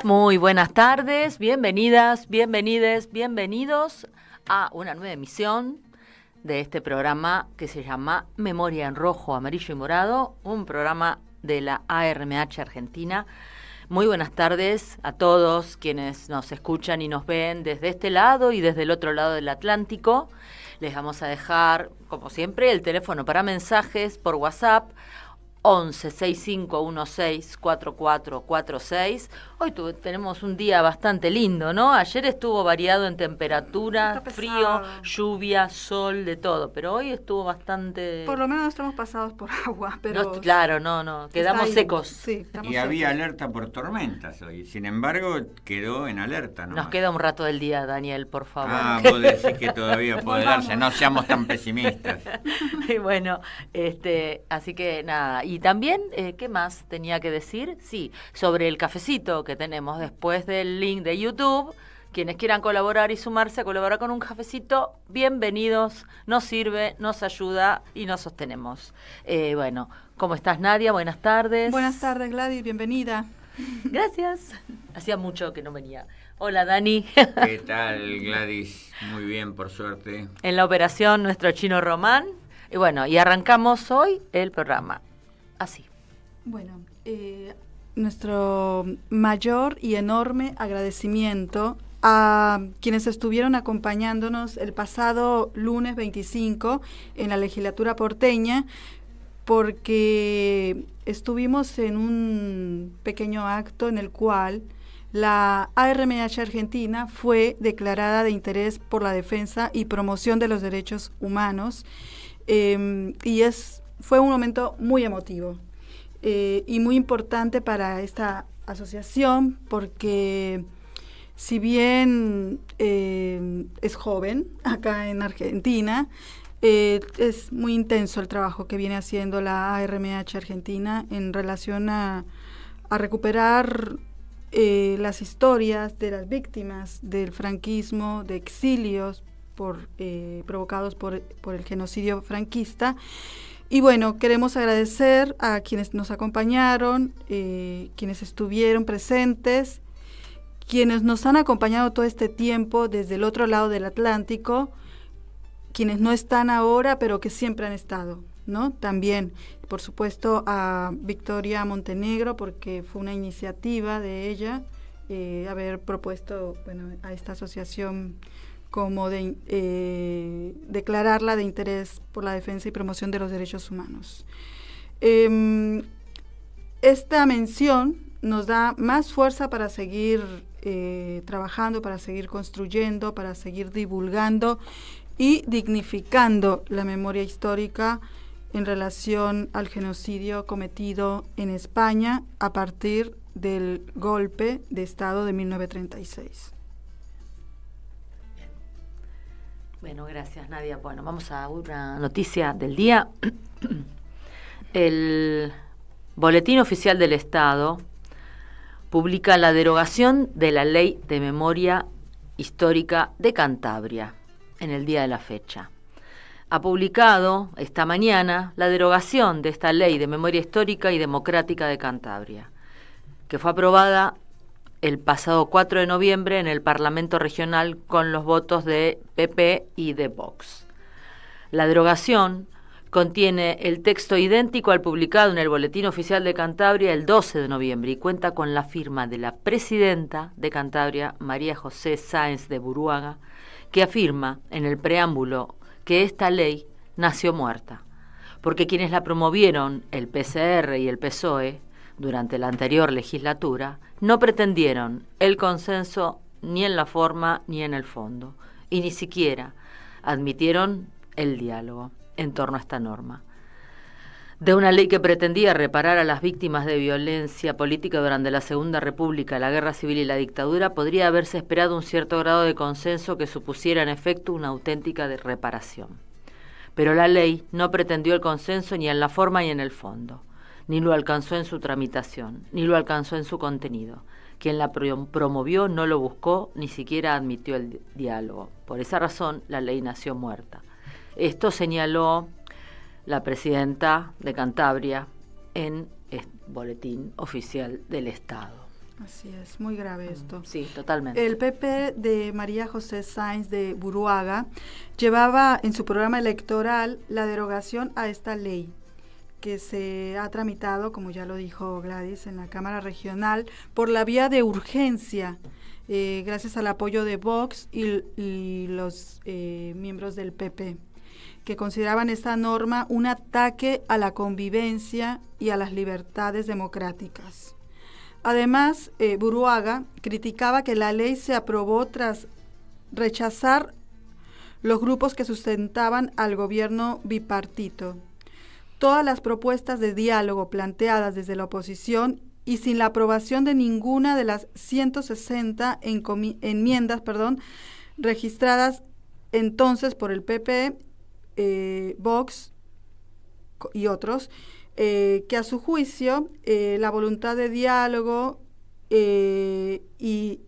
Muy buenas tardes, bienvenidas, bienvenides, bienvenidos a una nueva emisión de este programa que se llama Memoria en Rojo, Amarillo y Morado, un programa de la ARMH Argentina. Muy buenas tardes a todos quienes nos escuchan y nos ven desde este lado y desde el otro lado del Atlántico. Les vamos a dejar, como siempre, el teléfono para mensajes por WhatsApp 11 6516 4446. Hoy tenemos un día bastante lindo, ¿no? Ayer estuvo variado en temperatura, frío, lluvia, sol, de todo, pero hoy estuvo bastante... Por lo menos no estamos pasados por agua, pero... No, claro, no, quedamos secos. Sí, y había alerta por tormentas hoy, sin embargo quedó en alerta nomás. Nos queda un rato del día, Daniel, por favor. Ah, vos decís que todavía puede darse, no seamos tan pesimistas. Y bueno, así que nada, y también, ¿qué más tenía que decir? Sí, sobre el cafecito que tenemos después del link de YouTube. Quienes quieran colaborar y sumarse a colaborar con un cafecito, bienvenidos, nos sirve, nos ayuda y nos sostenemos. Bueno, ¿cómo estás, Nadia? Buenas tardes. Buenas tardes, Gladys, bienvenida. Gracias. Hacía mucho que no venía. Hola, Dani. ¿Qué tal, Gladys? Muy bien, por suerte. En la operación, nuestro chino Román. Y bueno, y arrancamos hoy el programa. Así. Bueno, nuestro mayor y enorme agradecimiento a quienes estuvieron acompañándonos el pasado lunes 25 en la legislatura porteña, porque estuvimos en un pequeño acto en el cual la ARMH Argentina fue declarada de interés por la defensa y promoción de los derechos humanos, y fue un momento muy emotivo y muy importante para esta asociación, porque si bien es joven acá en Argentina, es muy intenso el trabajo que viene haciendo la ARMH Argentina en relación a recuperar las historias de las víctimas del franquismo, de exilios provocados por el genocidio franquista. Y bueno, queremos agradecer a quienes nos acompañaron, quienes estuvieron presentes, quienes nos han acompañado todo este tiempo desde el otro lado del Atlántico, quienes no están ahora, pero que siempre han estado, ¿no? También, por supuesto, a Victoria Montenegro, porque fue una iniciativa de ella haber propuesto, bueno, a esta asociación como declararla de interés por la defensa y promoción de los derechos humanos. Esta mención nos da más fuerza para seguir trabajando, para seguir construyendo, para seguir divulgando y dignificando la memoria histórica en relación al genocidio cometido en España a partir del golpe de Estado de 1936. Bueno, gracias, Nadia. Bueno, vamos a una noticia del día. El Boletín Oficial del Estado publica la derogación de la Ley de Memoria Histórica de Cantabria en el día de la fecha. Ha publicado esta mañana la derogación de esta Ley de Memoria Histórica y Democrática de Cantabria, que fue aprobada el pasado 4 de noviembre en el Parlamento Regional con los votos de PP y de Vox. La derogación contiene el texto idéntico al publicado en el Boletín Oficial de Cantabria el 12 de noviembre y cuenta con la firma de la presidenta de Cantabria, María José Sáenz de Buruaga, que afirma en el preámbulo que esta ley nació muerta, porque quienes la promovieron, el PCR y el PSOE, durante la anterior legislatura, no pretendieron el consenso ni en la forma ni en el fondo, y ni siquiera admitieron el diálogo en torno a esta norma. De una ley que pretendía reparar a las víctimas de violencia política durante la Segunda República, la Guerra Civil y la dictadura, podría haberse esperado un cierto grado de consenso que supusiera en efecto una auténtica reparación. Pero la ley no pretendió el consenso ni en la forma ni en el fondo, ni lo alcanzó en su tramitación, ni lo alcanzó en su contenido. Quien la promovió no lo buscó, ni siquiera admitió el diálogo. Por esa razón, la ley nació muerta. Esto señaló la presidenta de Cantabria en el Boletín Oficial del Estado. Así es, muy grave esto. Sí, totalmente. El PP de María José Sáenz de Buruaga llevaba en su programa electoral la derogación a esta ley, que se ha tramitado, como ya lo dijo Gladys, en la Cámara Regional por la vía de urgencia, gracias al apoyo de Vox y los miembros del PP, que consideraban esta norma un ataque a la convivencia y a las libertades democráticas. Además, Buruaga criticaba que la ley se aprobó tras rechazar los grupos que sustentaban al gobierno bipartito. Todas las propuestas de diálogo planteadas desde la oposición y sin la aprobación de ninguna de las 160 enmiendas registradas entonces por el PP, Vox y otros, que a su juicio la voluntad de diálogo y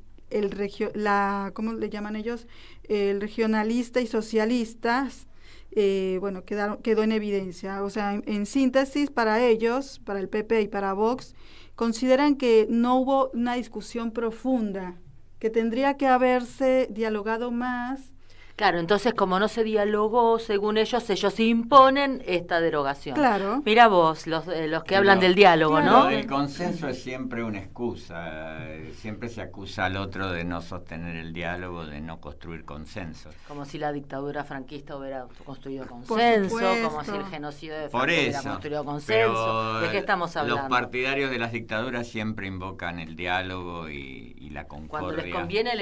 ¿cómo le llaman ellos? El regionalista y socialistas, quedó en evidencia. O sea, en síntesis, para ellos, para el PP y para Vox, consideran que no hubo una discusión profunda, que tendría que haberse dialogado más. Claro, entonces como no se dialogó, según ellos imponen esta derogación. Claro. Mira vos, los que hablan del diálogo, claro. ¿no? El consenso es siempre una excusa. Siempre se acusa al otro de no sostener el diálogo, de no construir consensos. Como si la dictadura franquista hubiera construido consenso, como si el genocidio de Franco hubiera construido consenso. ¿De qué estamos hablando? Los partidarios de las dictaduras siempre invocan el diálogo y la concordia. Cuando les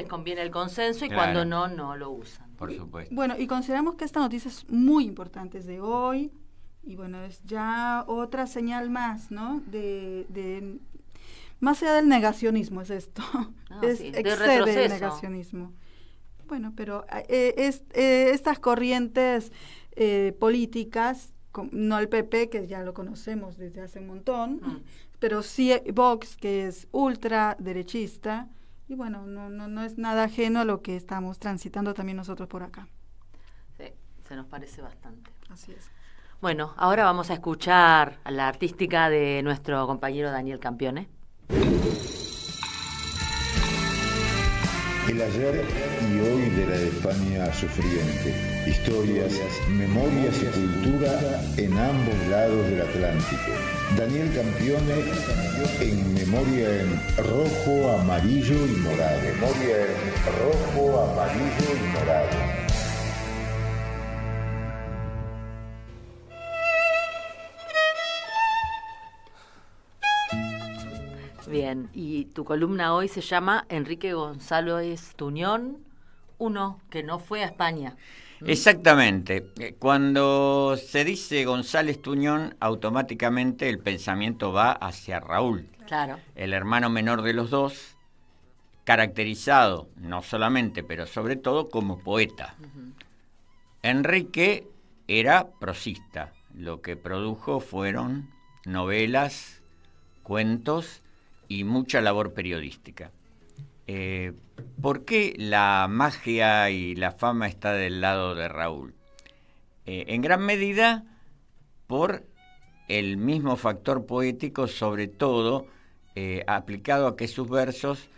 conviene el consenso y claro. cuando no lo usan. Por supuesto. Bueno, y consideramos que esta noticia es muy importante, es de hoy, y bueno, es ya otra señal más, ¿no? De más allá del negacionismo es esto, excede el negacionismo. Bueno, pero estas corrientes políticas, no el PP, que ya lo conocemos desde hace un montón, pero sí Vox, que es ultraderechista, y bueno, no es nada ajeno a lo que estamos transitando también nosotros por acá. Sí, se nos parece bastante. Así es. Bueno, ahora vamos a escuchar a la artística de nuestro compañero Daniel Campione. El ayer y hoy de la España sufriente. Historias, memorias y cultura en ambos lados del Atlántico. Daniel Campione en memoria en rojo, amarillo y morado. Memoria en rojo, amarillo y morado. Bien, y tu columna hoy se llama Enrique González Tuñón, uno que no fue a España. Exactamente. Cuando se dice González Tuñón, automáticamente el pensamiento va hacia Raúl. Claro. El hermano menor de los dos, caracterizado no solamente, pero sobre todo como poeta. Uh-huh. Enrique era prosista. Lo que produjo fueron novelas, cuentos y mucha labor periodística. ¿Por qué la magia y la fama está del lado de Raúl? En gran medida por el mismo factor poético, sobre todo aplicado a que sus versos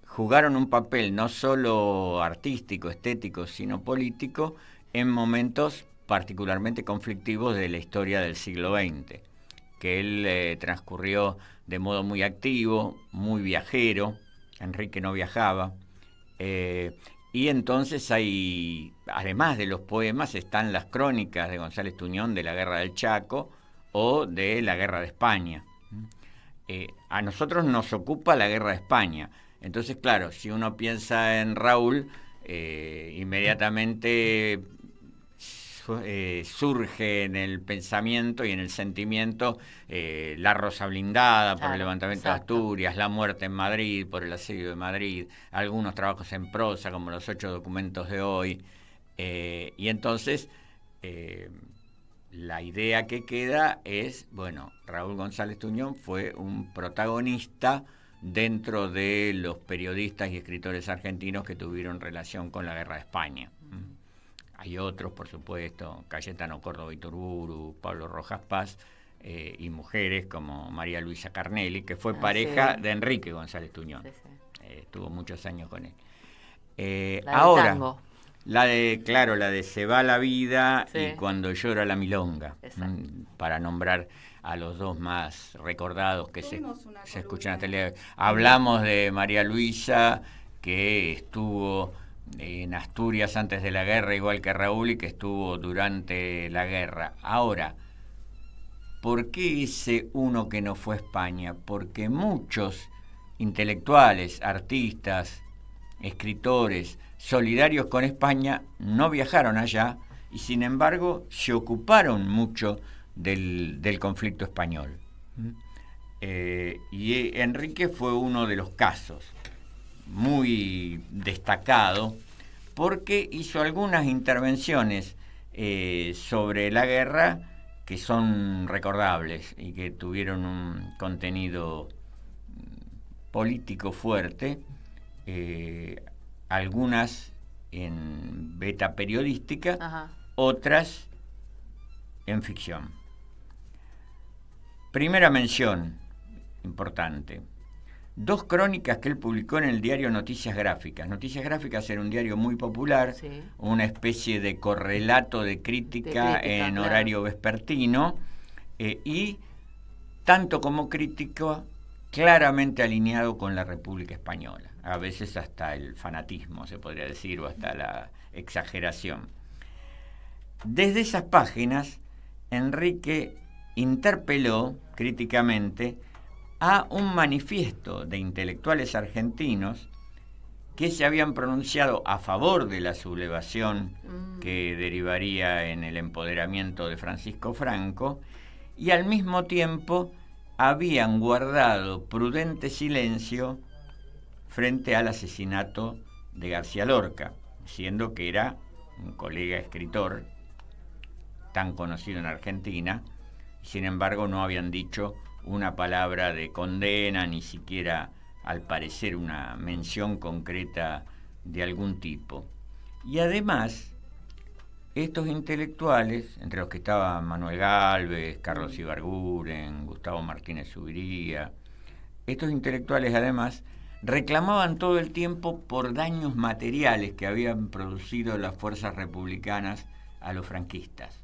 jugaron un papel no solo artístico, estético, sino político en momentos particularmente conflictivos de la historia del siglo XX, que él transcurrió de modo muy activo, muy viajero. Enrique no viajaba, y entonces hay, además de los poemas, están las crónicas de González Tuñón de la Guerra del Chaco o de la Guerra de España. A nosotros nos ocupa la Guerra de España, entonces claro, si uno piensa en Raúl, inmediatamente surge en el pensamiento y en el sentimiento la Rosa Blindada por el levantamiento de Asturias, la muerte en Madrid por el asedio de Madrid, algunos trabajos en prosa como los 8 documentos de hoy, y entonces la idea que queda es, bueno, Raúl González Tuñón fue un protagonista dentro de los periodistas y escritores argentinos que tuvieron relación con la Guerra de España. Hay otros, por supuesto, Cayetano Córdoba Iturburu, Pablo Rojas Paz, y mujeres como María Luisa Carnelli, que fue pareja de Enrique González Tuñón. Sí. Estuvo muchos años con él. Ahora, tango. La de Se va la vida y Cuando llora la milonga, para nombrar a los dos más recordados que se escuchan hasta el día de hoy. Hablamos de María Luisa, que estuvo en Asturias antes de la guerra, igual que Raúl, y que estuvo durante la guerra. Ahora, ¿por qué ese uno que no fue a España? Porque muchos intelectuales, artistas, escritores solidarios con España no viajaron allá y sin embargo se ocuparon mucho del conflicto español. Y Enrique fue uno de los casos muy destacado porque hizo algunas intervenciones sobre la guerra que son recordables y que tuvieron un contenido político fuerte, algunas en beta periodística, otras en ficción. Primera mención importante: 2 crónicas que él publicó en el diario Noticias Gráficas. Noticias Gráficas era un diario muy popular, una especie de correlato de crítica en horario vespertino, y tanto como crítico claramente alineado con la República Española, a veces hasta el fanatismo se podría decir, o hasta la exageración. Desde esas páginas, Enrique interpeló críticamente a un manifiesto de intelectuales argentinos que se habían pronunciado a favor de la sublevación que derivaría en el empoderamiento de Francisco Franco, y al mismo tiempo habían guardado prudente silencio frente al asesinato de García Lorca, siendo que era un colega escritor tan conocido en Argentina, sin embargo no habían dicho una palabra de condena, ni siquiera, al parecer, una mención concreta de algún tipo. Y además, estos intelectuales, entre los que estaban Manuel Gálvez, Carlos Ibarguren, Gustavo Martínez Zubiría, estos intelectuales además reclamaban todo el tiempo por daños materiales que habían producido las fuerzas republicanas a los franquistas.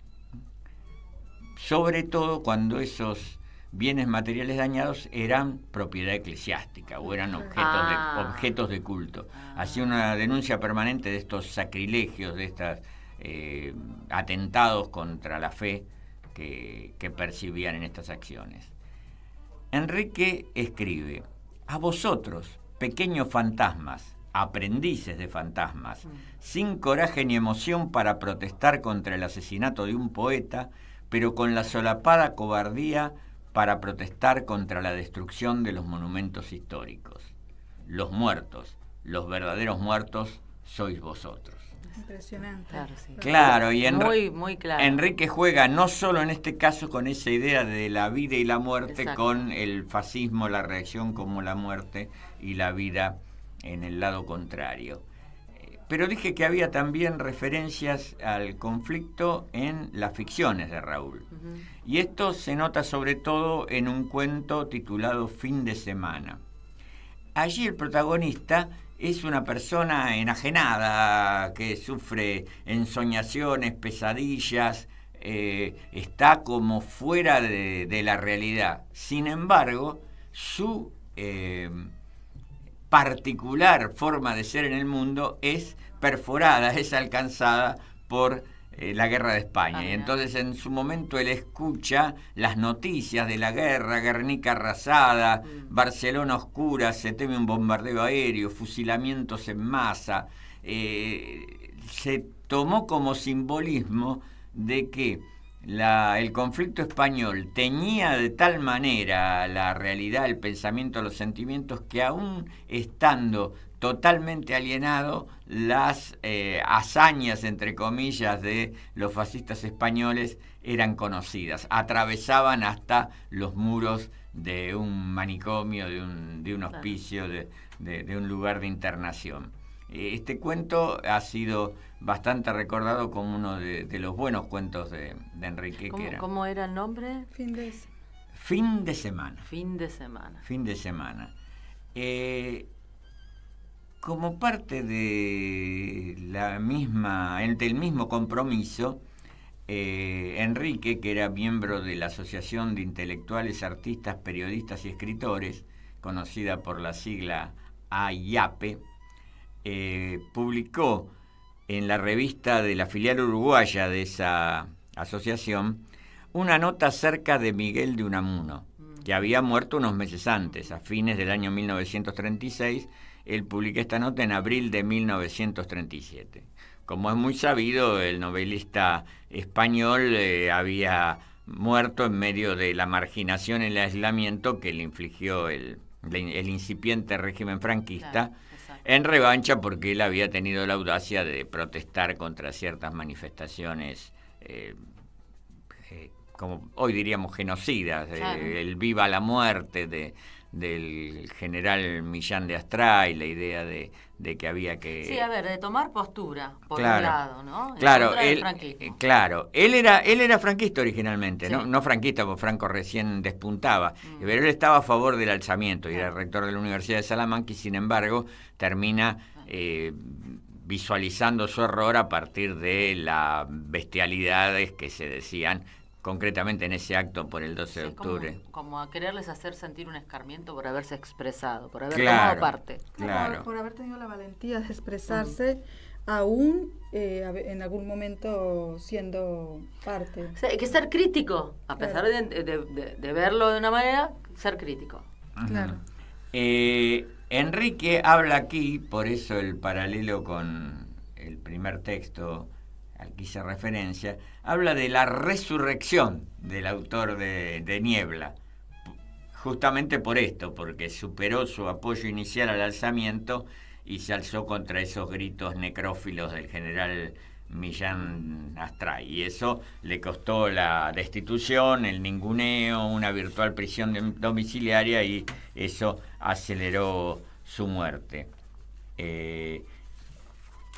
Sobre todo cuando esos bienes materiales dañados eran propiedad eclesiástica o eran objetos de culto. Hacía una denuncia permanente de estos sacrilegios, de estos atentados contra la fe que percibían en estas acciones. Enrique escribe: a vosotros, pequeños fantasmas, aprendices de fantasmas, sin coraje ni emoción para protestar contra el asesinato de un poeta, pero con la solapada cobardía para protestar contra la destrucción de los monumentos históricos. Los muertos, los verdaderos muertos, sois vosotros. Impresionante. Claro, y muy claro. Enrique juega no solo en este caso con esa idea de la vida y la muerte, exacto, con el fascismo, la reacción como la muerte y la vida en el lado contrario. Pero dije que había también referencias al conflicto en las ficciones de Raúl. Y esto se nota sobre todo en un cuento titulado Fin de semana. Allí el protagonista es una persona enajenada que sufre ensoñaciones, pesadillas, está como fuera de la realidad. Sin embargo, su particular forma de ser en el mundo es perforada, es alcanzada por la guerra de España. Y entonces en su momento él escucha las noticias de la guerra: Guernica arrasada, Barcelona oscura, se teme un bombardeo aéreo, fusilamientos en masa. Se tomó como simbolismo de que el conflicto español teñía de tal manera la realidad, el pensamiento, los sentimientos, que aún estando totalmente alienado, las hazañas, entre comillas, de los fascistas españoles eran conocidas. Atravesaban hasta los muros de un manicomio, de un hospicio, de un lugar de internación. Este cuento ha sido bastante recordado como uno de los buenos cuentos de Enrique. ¿Cómo era el nombre? Fin de semana. Fin de semana. Fin de semana. Como parte de del mismo compromiso, Enrique, que era miembro de la Asociación de Intelectuales, Artistas, Periodistas y Escritores, conocida por la sigla AIAPE, publicó en la revista de la filial uruguaya de esa asociación una nota acerca de Miguel de Unamuno, que había muerto unos meses antes, a fines del año 1936. Él publica esta nota en abril de 1937. Como es muy sabido, el novelista español había muerto en medio de la marginación y el aislamiento que le infligió el incipiente régimen franquista, en revancha porque él había tenido la audacia de protestar contra ciertas manifestaciones, como hoy diríamos genocidas, el viva la muerte del general Millán de Astray, la idea de que había que... Sí, de tomar postura, por un lado, ¿no? Claro, él era franquista originalmente, sí. No franquista, porque Franco recién despuntaba, pero él estaba a favor del alzamiento, y era rector de la Universidad de Salamanca, y sin embargo termina visualizando su error a partir de las bestialidades que se decían concretamente en ese acto por el 12 de octubre. Como a quererles hacer sentir un escarmiento por haberse expresado, por haber tomado parte. Claro. Por haber tenido la valentía de expresarse, aún en algún momento siendo parte. O sea, hay que ser crítico, a pesar de verlo de una manera, ser crítico. Claro. Enrique habla aquí, por eso el paralelo con el primer texto al que hice referencia, habla de la resurrección del autor de Niebla, justamente por esto, porque superó su apoyo inicial al alzamiento y se alzó contra esos gritos necrófilos del general Millán Astray, y eso le costó la destitución, el ninguneo, una virtual prisión domiciliaria, y eso aceleró su muerte.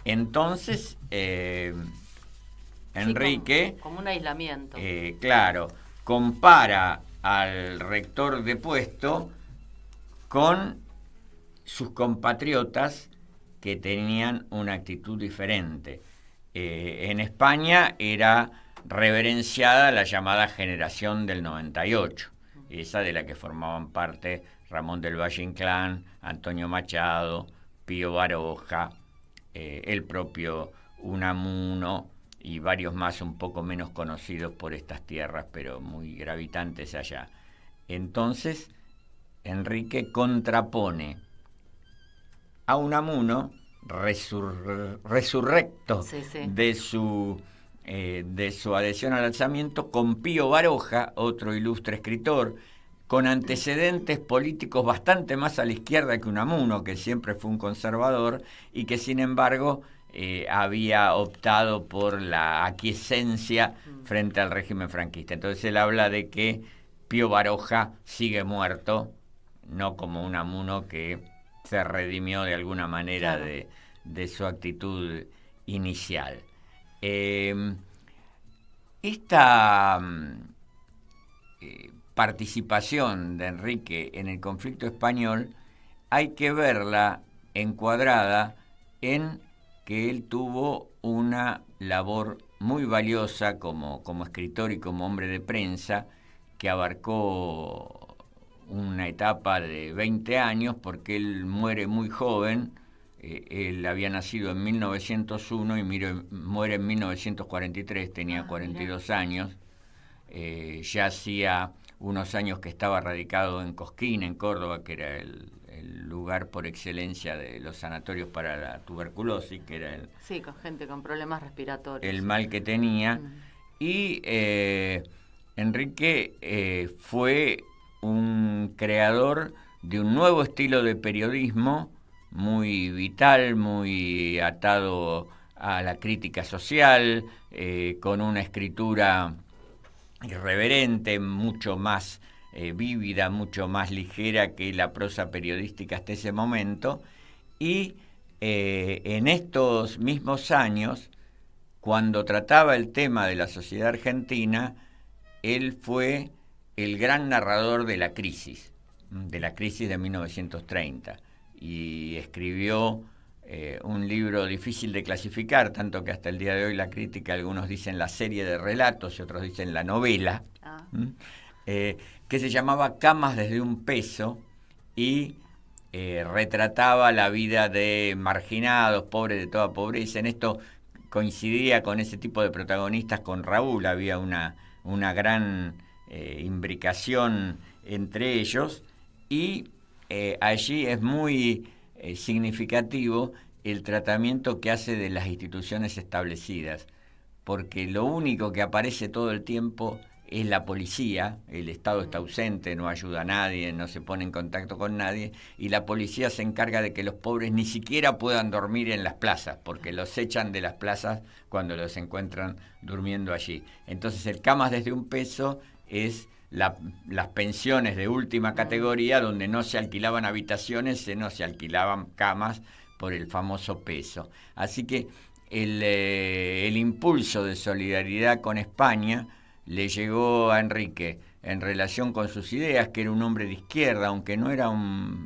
Entonces, Enrique, como un aislamiento. Claro, compara al rector depuesto con sus compatriotas que tenían una actitud diferente. En España era reverenciada la llamada generación del 98, esa de la que formaban parte Ramón del Valle Inclán, Antonio Machado, Pío Baroja, el propio Unamuno y varios más un poco menos conocidos por estas tierras, pero muy gravitantes allá. Entonces, Enrique contrapone a Unamuno, resurrecto de su adhesión al alzamiento, con Pío Baroja, otro ilustre escritor, con antecedentes políticos bastante más a la izquierda que Unamuno, que siempre fue un conservador y que sin embargo había optado por la aquiescencia frente al régimen franquista. Entonces él habla de que Pío Baroja sigue muerto, no como Unamuno, que se redimió de alguna manera de su actitud inicial. Esta participación de Enrique en el conflicto español hay que verla encuadrada en que él tuvo una labor muy valiosa como escritor y como hombre de prensa, que abarcó una etapa de 20 años, porque él muere muy joven. Él había nacido en 1901 y muere en 1943, tenía 42 años. Ya hacía unos años que estaba radicado en Cosquín, en Córdoba, que era el lugar por excelencia de los sanatorios para la tuberculosis, que era con gente con problemas respiratorios, el mal que tenía. Y Enrique fue un creador de un nuevo estilo de periodismo muy vital, muy atado a la crítica social, con una escritura irreverente, mucho más vívida, mucho más ligera que la prosa periodística hasta ese momento, y en estos mismos años, cuando trataba el tema de la sociedad argentina, él fue el gran narrador de la crisis de 1930, y escribió un libro difícil de clasificar, tanto que hasta el día de hoy la crítica, algunos dicen la serie de relatos y otros dicen la novela, que se llamaba Camas desde un peso, y retrataba la vida de marginados, pobres de toda pobreza. En esto coincidía con ese tipo de protagonistas con Raúl, había una gran imbricación entre ellos, y allí es muy significativo el tratamiento que hace de las instituciones establecidas, porque lo único que aparece todo el tiempo es la policía. El Estado está ausente, no ayuda a nadie, no se pone en contacto con nadie, y la policía se encarga de que los pobres ni siquiera puedan dormir en las plazas, porque los echan de las plazas cuando los encuentran durmiendo allí. Entonces el Camas desde un peso es las pensiones de última categoría, donde no se alquilaban habitaciones, sino se alquilaban camas por el famoso peso. Así que el impulso de solidaridad con España le llegó a Enrique en relación con sus ideas, que era un hombre de izquierda, aunque no era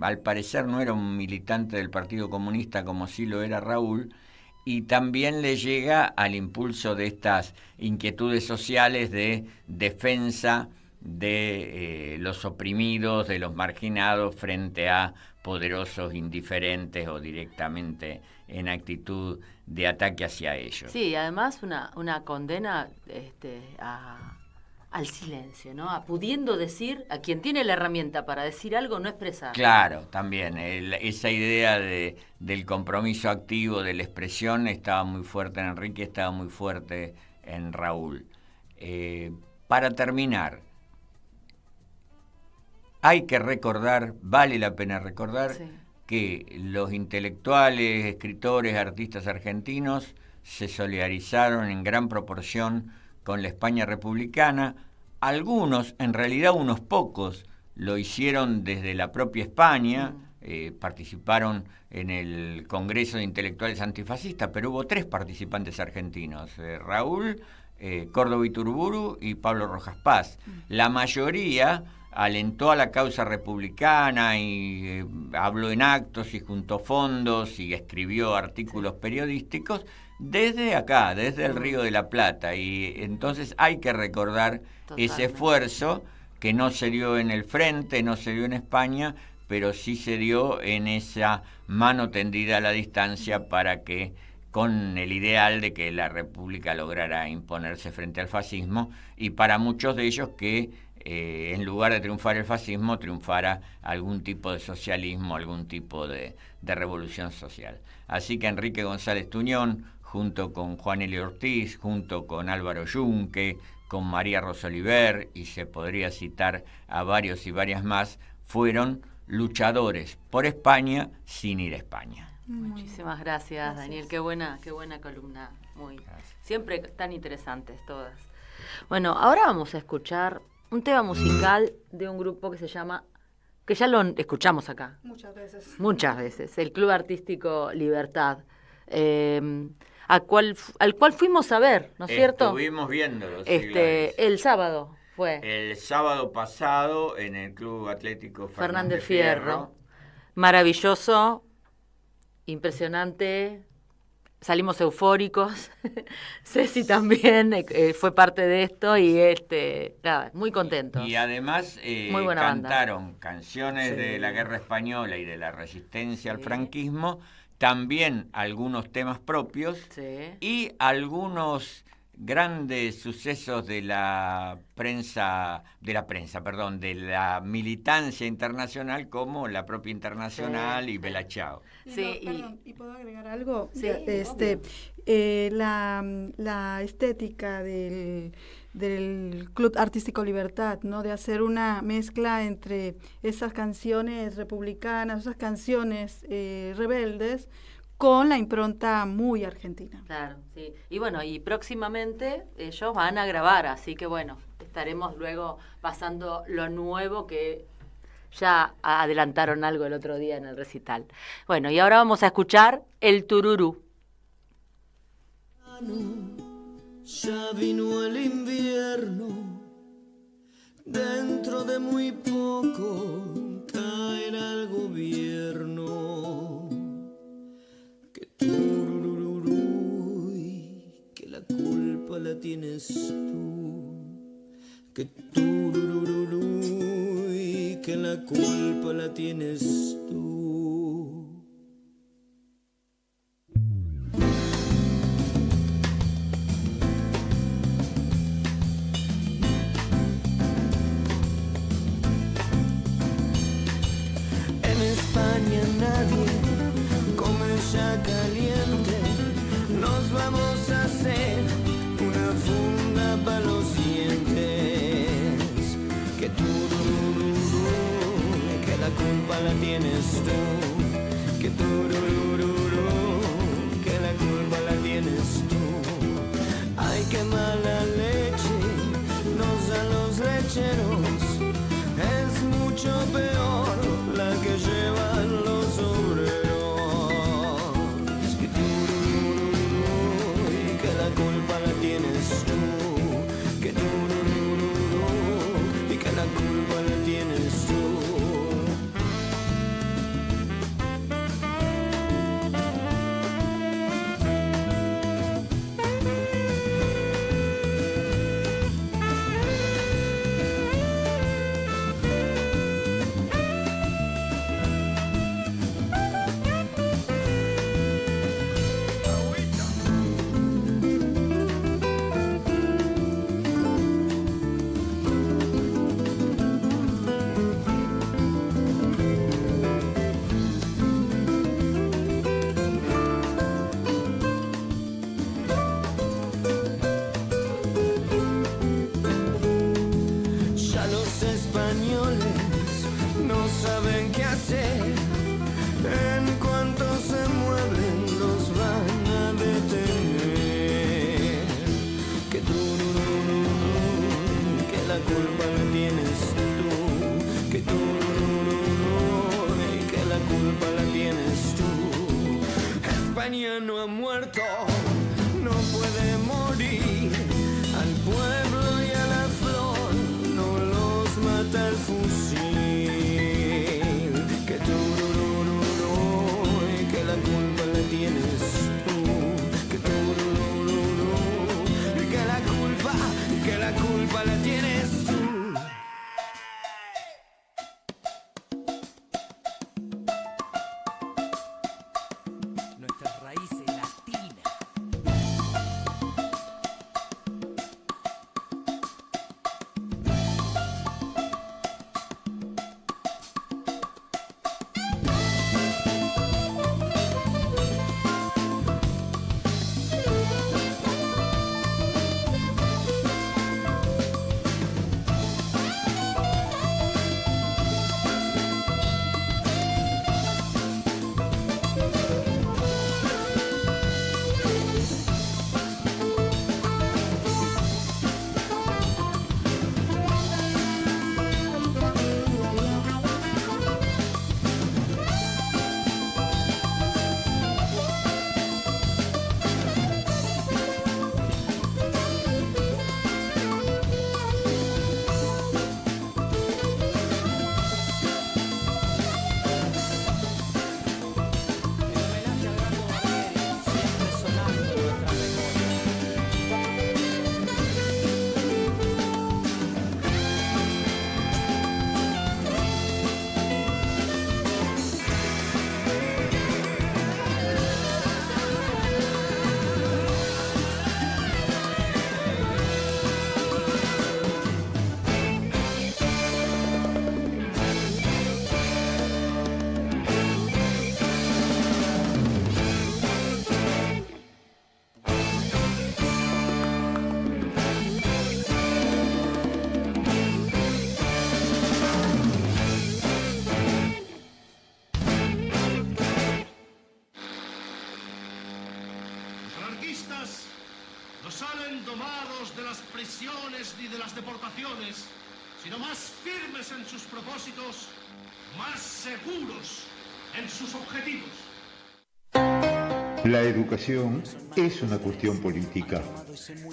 al parecer no era un militante del Partido Comunista como sí lo era Raúl, y también le llega al impulso de estas inquietudes sociales de defensa de los oprimidos, de los marginados, frente a poderosos indiferentes o directamente en actitud de ataque hacia ellos. Sí, además una condena al silencio, ¿no? A pudiendo decir, a quien tiene la herramienta para decir algo, no expresar. Claro, también esa idea del compromiso activo, de la expresión, estaba muy fuerte en Enrique, estaba muy fuerte en Raúl. Para terminar, hay que recordar, vale la pena recordar, sí, que los intelectuales, escritores, artistas argentinos se solidarizaron en gran proporción con la España republicana. Algunos, en realidad unos pocos, lo hicieron desde la propia España, participaron en el Congreso de Intelectuales Antifascistas, pero hubo 3 participantes argentinos, Raúl, Córdoba Iturburu y Pablo Rojas Paz. La mayoría alentó a la causa republicana y habló en actos y juntó fondos y escribió artículos periodísticos desde acá, desde el Río de la Plata, y entonces hay que recordar ese esfuerzo que no se dio en el frente, no se dio en España, pero sí se dio en esa mano tendida a la distancia para que, con el ideal de que la República lograra imponerse frente al fascismo, y para muchos de ellos que en lugar de triunfar el fascismo, triunfara algún tipo de socialismo, algún tipo de revolución social. Así que Enrique González Tuñón, junto con Juan Elio Ortiz, junto con Álvaro Yunque, con María Rosa Oliver, y se podría citar a varios y varias más, fueron luchadores por España sin ir a España. Muchísimas gracias, Daniel. Qué buena columna. Siempre tan interesantes todas. Bueno, ahora vamos a escuchar un tema musical de un grupo que se llama, que ya lo escuchamos acá. Muchas veces. El Club Artístico Libertad. Al cual fuimos a ver, ¿no es cierto? Estuvimos viéndolo. El sábado fue. El sábado pasado en el Club Atlético Fernández Fierro. Maravilloso, impresionante. Salimos eufóricos. Ceci también fue parte de esto y nada, muy contentos. Y además muy buena cantaron banda. Canciones de la Guerra Española y de la resistencia al franquismo, también algunos temas propios y algunos grandes sucesos de la militancia internacional, como la propia Internacional y Bella Ciao. ¿Y puedo agregar algo? Sí, la estética del Club Artístico Libertad, ¿no? De hacer una mezcla entre esas canciones republicanas, esas canciones rebeldes, con la impronta muy argentina. Claro, sí. Y bueno, y próximamente ellos van a grabar, así que bueno, estaremos luego pasando lo nuevo que Ya adelantaron algo el otro día en el recital. Bueno, y ahora vamos a escuchar el tururú. Ya vino el invierno, dentro de muy poco caerá el gobierno. Que tururú, que la culpa la tienes tú. Que tururú, que la culpa la tienes tú. España nadie come ya caliente. Nos vamos a hacer una funda para los dientes. Que turururú, que la culpa la tienes tú. Que turururú, que la culpa la tienes tú. Ay, qué mala leche nos dan los lecheros. Es mucho peor la que llevan los obreros. Que turururú, y que la culpa la tienes tú. Que turururú, y que la culpa la tienes tú. En cuanto se mueven los van a detener. Que turururú, que la culpa la tienes tú. Que turururú, que la culpa la tienes tú. España no ha muerto, no puede morir. Al pueblo y a la flor no los mata el fusil. La culpa la tienes tú, que turururú, que la culpa la tienes tú. Nuestras raíces latinas. No salen domados de las prisiones ni de las deportaciones, sino más firmes en sus propósitos, más seguros en sus objetivos. La educación es una cuestión política.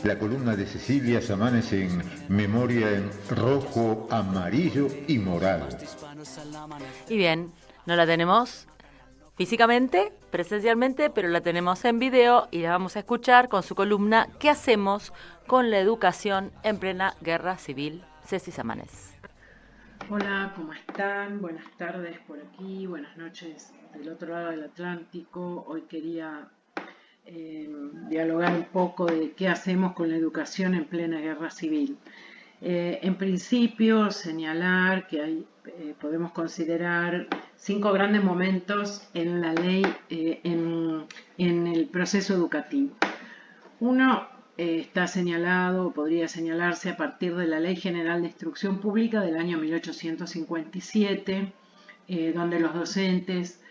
La columna de Cecilia Samanes en Memoria en rojo, amarillo y morado. Y bien, no la tenemos físicamente, presencialmente, pero la tenemos en video y la vamos a escuchar con su columna ¿Qué hacemos con la educación en plena guerra civil? Ceci Samanes. Hola, ¿cómo están? Buenas tardes por aquí, buenas noches del otro lado del Atlántico. Hoy quería dialogar un poco de qué hacemos con la educación en plena guerra civil. En principio, señalar que podemos considerar 5 grandes momentos en la ley, en el proceso educativo. Uno está señalado, podría señalarse a partir de la Ley General de Instrucción Pública del año 1857, donde los docentes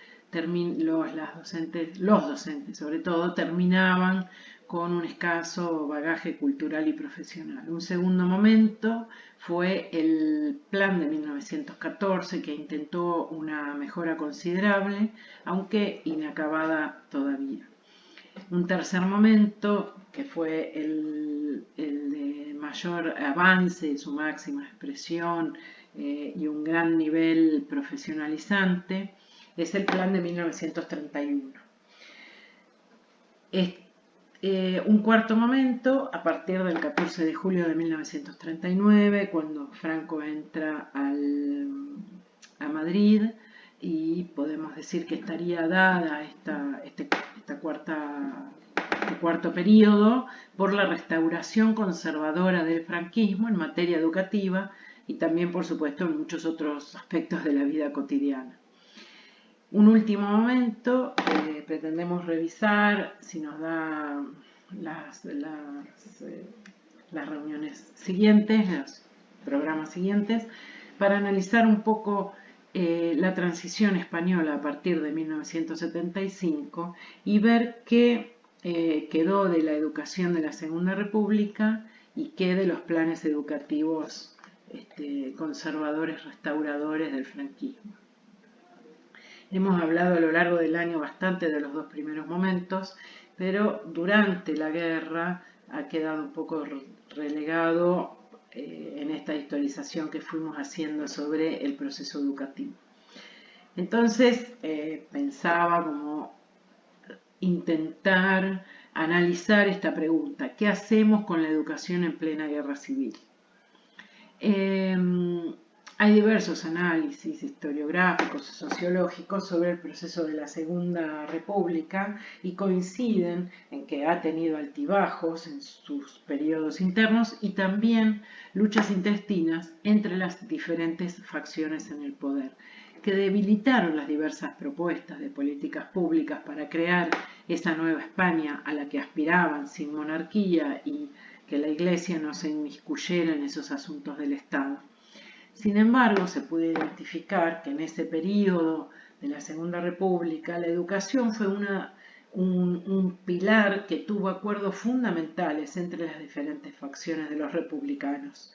sobre todo, terminaban con un escaso bagaje cultural y profesional. Un segundo momento fue el plan de 1914, que intentó una mejora considerable, aunque inacabada todavía. Un tercer momento, que fue el de mayor avance, su máxima expresión y un gran nivel profesionalizante, es el plan de 1931. Un cuarto momento, a partir del 14 de julio de 1939, cuando Franco entra a Madrid, y podemos decir que estaría dada este cuarto periodo por la restauración conservadora del franquismo en materia educativa y también, por supuesto, en muchos otros aspectos de la vida cotidiana. Un último momento, pretendemos revisar, si nos da las reuniones siguientes, los programas siguientes, para analizar un poco la transición española a partir de 1975 y ver qué quedó de la educación de la Segunda República y qué de los planes educativos conservadores, restauradores del franquismo. Hemos hablado a lo largo del año bastante de los 2 primeros momentos, pero durante la guerra ha quedado un poco relegado en esta historización que fuimos haciendo sobre el proceso educativo. Entonces, pensaba como intentar analizar esta pregunta: ¿qué hacemos con la educación en plena guerra civil? Hay diversos análisis historiográficos, sociológicos sobre el proceso de la Segunda República y coinciden en que ha tenido altibajos en sus periodos internos y también luchas intestinas entre las diferentes facciones en el poder, que debilitaron las diversas propuestas de políticas públicas para crear esa nueva España a la que aspiraban, sin monarquía y que la Iglesia no se inmiscuyera en esos asuntos del Estado. Sin embargo, se puede identificar que en ese periodo de la Segunda República la educación fue un pilar que tuvo acuerdos fundamentales entre las diferentes facciones de los republicanos.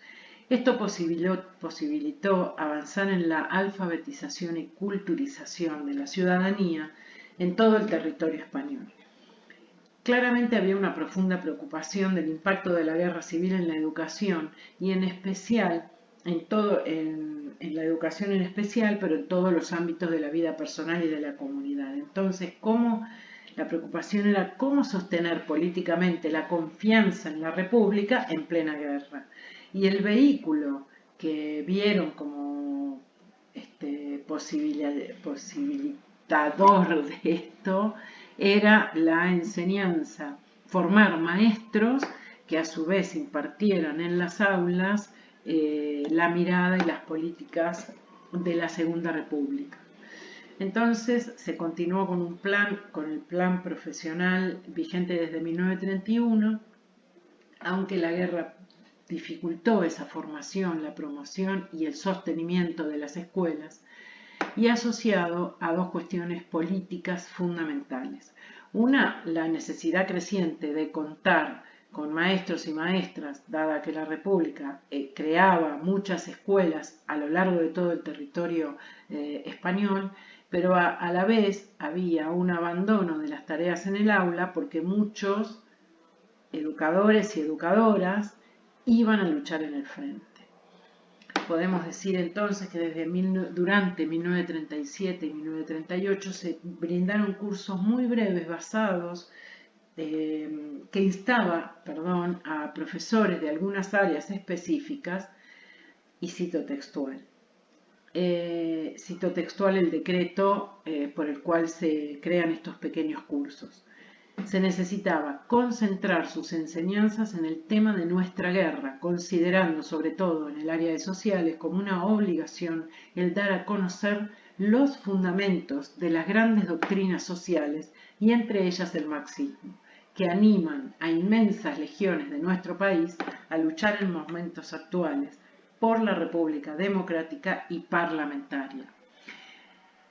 Esto posibilitó avanzar en la alfabetización y culturización de la ciudadanía en todo el territorio español. Claramente había una profunda preocupación del impacto de la guerra civil en la educación y en especial en la educación en especial, pero en todos los ámbitos de la vida personal y de la comunidad. Entonces, la preocupación era cómo sostener políticamente la confianza en la República en plena guerra. Y el vehículo que vieron como posibilitador de esto era la enseñanza, formar maestros que a su vez impartieran en las aulas la mirada y las políticas de la Segunda República. Entonces se continuó con el plan profesional vigente desde 1931, aunque la guerra dificultó esa formación, la promoción y el sostenimiento de las escuelas, y asociado a 2 cuestiones políticas fundamentales. Una, la necesidad creciente de contar con maestros y maestras, dada que la República creaba muchas escuelas a lo largo de todo el territorio español, pero a la vez había un abandono de las tareas en el aula porque muchos educadores y educadoras iban a luchar en el frente. Podemos decir entonces que durante 1937 y 1938 se brindaron cursos muy breves basados que instaba a profesores de algunas áreas específicas, y cito textual el decreto por el cual se crean estos pequeños cursos. Se necesitaba concentrar sus enseñanzas en el tema de nuestra guerra, considerando sobre todo en el área de sociales como una obligación el dar a conocer los fundamentos de las grandes doctrinas sociales y entre ellas el marxismo, que animan a inmensas legiones de nuestro país a luchar en momentos actuales por la República Democrática y Parlamentaria.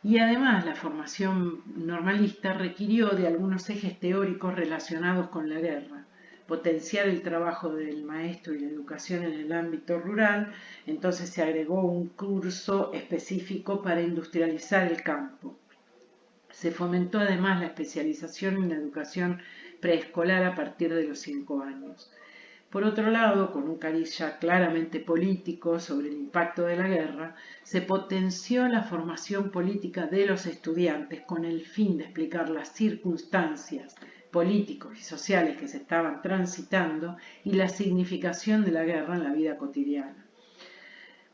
Y además la formación normalista requirió de algunos ejes teóricos relacionados con la guerra, potenciar el trabajo del maestro y la educación en el ámbito rural. Entonces se agregó un curso específico para industrializar el campo. Se fomentó además la especialización en la educación preescolar a partir de los 5 años. Por otro lado, con un cariz ya claramente político sobre el impacto de la guerra, se potenció la formación política de los estudiantes con el fin de explicar las circunstancias políticos y sociales que se estaban transitando y la significación de la guerra en la vida cotidiana.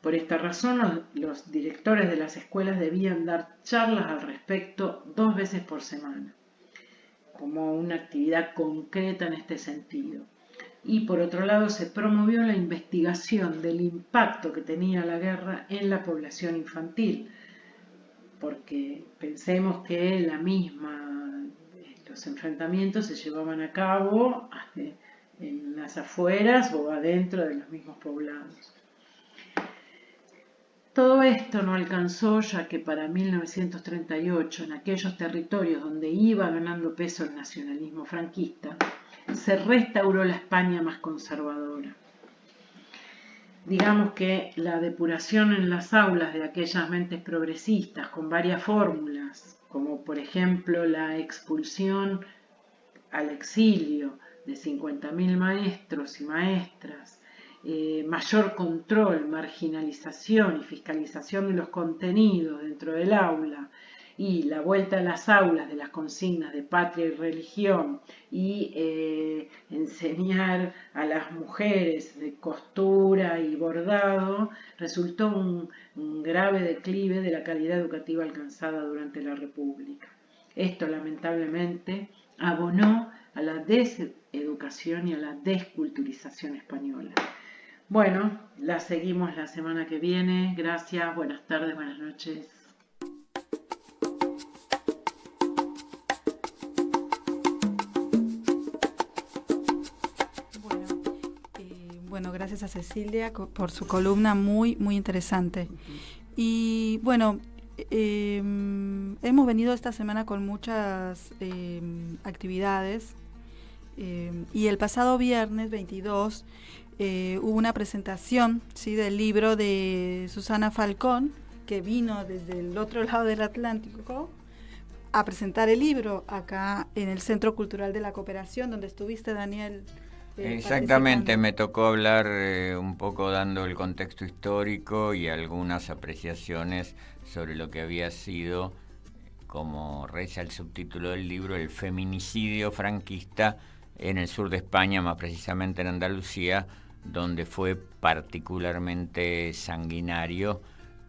Por esta razón, los directores de las escuelas debían dar charlas al respecto 2 veces por semana, como una actividad concreta en este sentido. Y por otro lado se promovió la investigación del impacto que tenía la guerra en la población infantil, porque pensemos que los enfrentamientos se llevaban a cabo en las afueras o adentro de los mismos poblados. Todo esto no alcanzó, ya que para 1938, en aquellos territorios donde iba ganando peso el nacionalismo franquista, se restauró la España más conservadora. Digamos que la depuración en las aulas de aquellas mentes progresistas con varias fórmulas, como por ejemplo la expulsión al exilio de 50.000 maestros y maestras, mayor control, marginalización y fiscalización de los contenidos dentro del aula, y la vuelta a las aulas de las consignas de patria y religión, y enseñar a las mujeres de costura y bordado, resultó un grave declive de la calidad educativa alcanzada durante la República. Esto lamentablemente abonó a la deseducación y a la desculturización española. Bueno, la seguimos la semana que viene. Gracias, buenas tardes, buenas noches. Bueno, gracias a Cecilia por su columna muy, muy interesante. Y bueno, hemos venido esta semana con muchas actividades y el pasado viernes 22 hubo una presentación, ¿sí?, del libro de Susana Falcón, que vino desde el otro lado del Atlántico a presentar el libro acá en el Centro Cultural de la Cooperación, donde estuviste, Daniel. Exactamente, me tocó hablar un poco dando el contexto histórico y algunas apreciaciones sobre lo que había sido, como reza el subtítulo del libro, el feminicidio franquista en el sur de España, más precisamente en Andalucía, donde fue particularmente sanguinario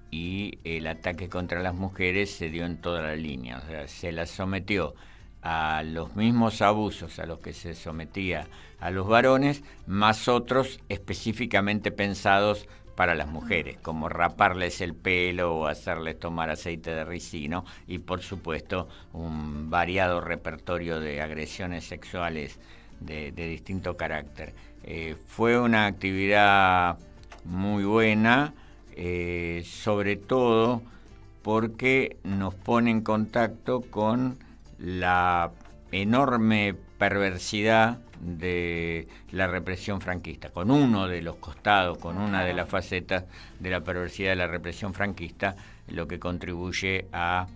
y el ataque contra las mujeres se dio en toda la línea. O sea, se las sometió a los mismos abusos a los que se sometía a los varones, más otros específicamente pensados para las mujeres, como raparles el pelo o hacerles tomar aceite de ricino, y por supuesto un variado repertorio de agresiones sexuales de distinto carácter. Fue una actividad muy buena, sobre todo porque nos pone en contacto con la enorme perversidad de la represión franquista, con uno de los costados, con una de las facetas de la perversidad de la represión franquista, lo que contribuye a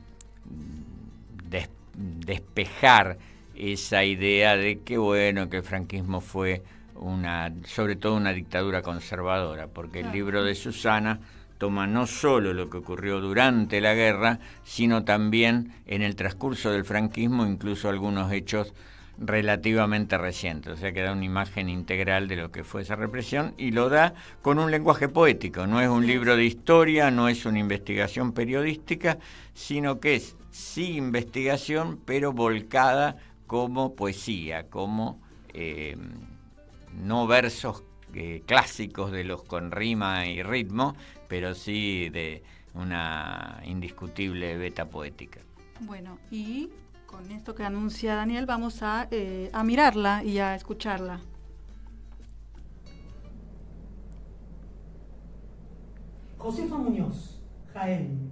despejar esa idea de que, bueno, que el franquismo fue sobre todo una dictadura conservadora, porque el libro de Susana toma no solo lo que ocurrió durante la guerra, sino también en el transcurso del franquismo, incluso algunos hechos relativamente recientes, o sea que da una imagen integral de lo que fue esa represión y lo da con un lenguaje poético. No es un libro de historia, no es una investigación periodística, sino que es sí investigación, pero volcada como poesía, como no versos clásicos de los con rima y ritmo, pero sí de una indiscutible beta poética. Bueno, y con esto que anuncia Daniel vamos a mirarla y a escucharla. Josefa Muñoz, Jaén.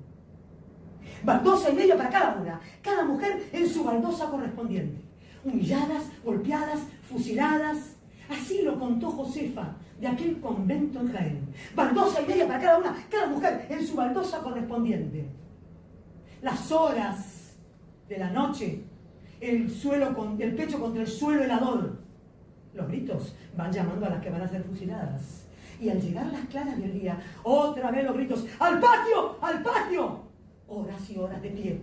Baldosa y media para cada una, cada mujer en su baldosa correspondiente. Humilladas, golpeadas, fusiladas. Así lo contó Josefa de aquel convento en Jaén. Baldosa y media para cada una, cada mujer en su baldosa correspondiente. Las horas de la noche, el pecho contra el suelo helador. Los gritos van llamando a las que van a ser fusiladas. Y al llegar las claras del día, otra vez los gritos, ¡al patio! ¡Al patio! Horas y horas de pie.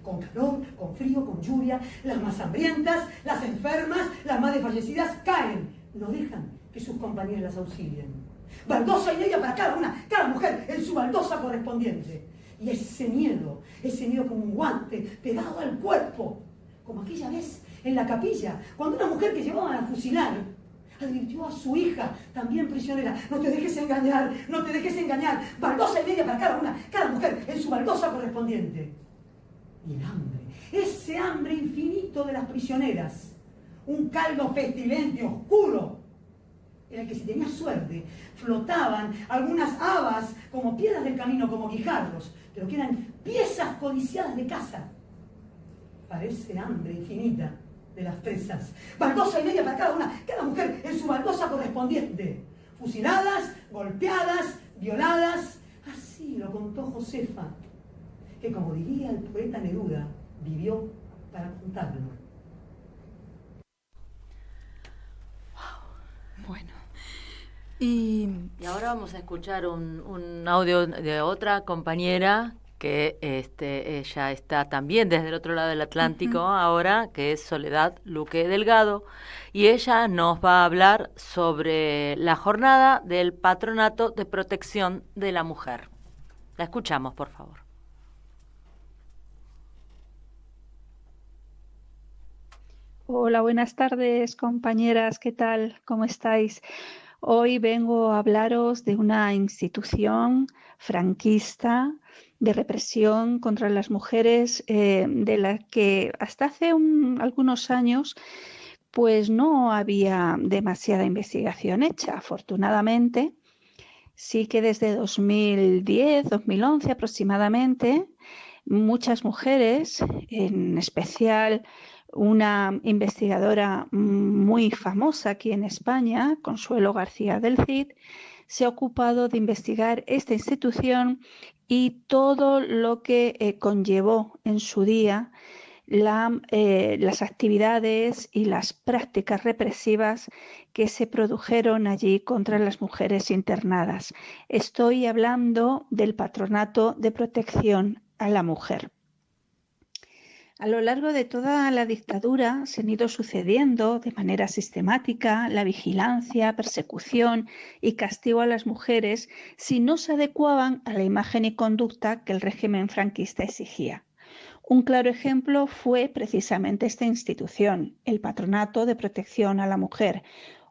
Con calor, con frío, con lluvia, las más hambrientas, las enfermas, las más desfallecidas caen. No dejan que sus compañeros las auxilien. Baldosa y media para cada una, cada mujer en su baldosa correspondiente. Y ese miedo como un guante pegado al cuerpo, como aquella vez en la capilla, cuando una mujer que llevaban a fusilar advirtió a su hija, también prisionera, no te dejes engañar, no te dejes engañar. Baldosa y media para cada una, cada mujer en su baldosa correspondiente. Y el hambre, ese hambre infinito de las prisioneras, un caldo pestilente, oscuro, en el que si tenía suerte flotaban algunas habas como piedras del camino, como guijarros, pero que eran piezas codiciadas de caza. Parece hambre infinita de las presas. Baldosa y media para cada una, cada mujer en su baldosa correspondiente. Fusiladas, golpeadas, violadas. Así lo contó Josefa, que como diría el poeta Neruda, vivió para contarlo. Bueno. Y ahora vamos a escuchar un audio de otra compañera que ella está también desde el otro lado del Atlántico ahora, que es Soledad Luque Delgado, y ella nos va a hablar sobre la jornada del Patronato de Protección de la Mujer. La escuchamos, por favor. Hola, buenas tardes, compañeras, ¿qué tal? ¿Cómo estáis? Hoy vengo a hablaros de una institución franquista de represión contra las mujeres, de la que hasta hace algunos años pues no había demasiada investigación hecha. Afortunadamente, sí que desde 2010, 2011 aproximadamente, muchas mujeres, en especial una investigadora muy famosa aquí en España, Consuelo García del Cid, se ha ocupado de investigar esta institución y todo lo que conllevó en su día las actividades y las prácticas represivas que se produjeron allí contra las mujeres internadas. Estoy hablando del Patronato de Protección a la Mujer. A lo largo de toda la dictadura se han ido sucediendo de manera sistemática la vigilancia, persecución y castigo a las mujeres si no se adecuaban a la imagen y conducta que el régimen franquista exigía. Un claro ejemplo fue precisamente esta institución, el Patronato de Protección a la Mujer,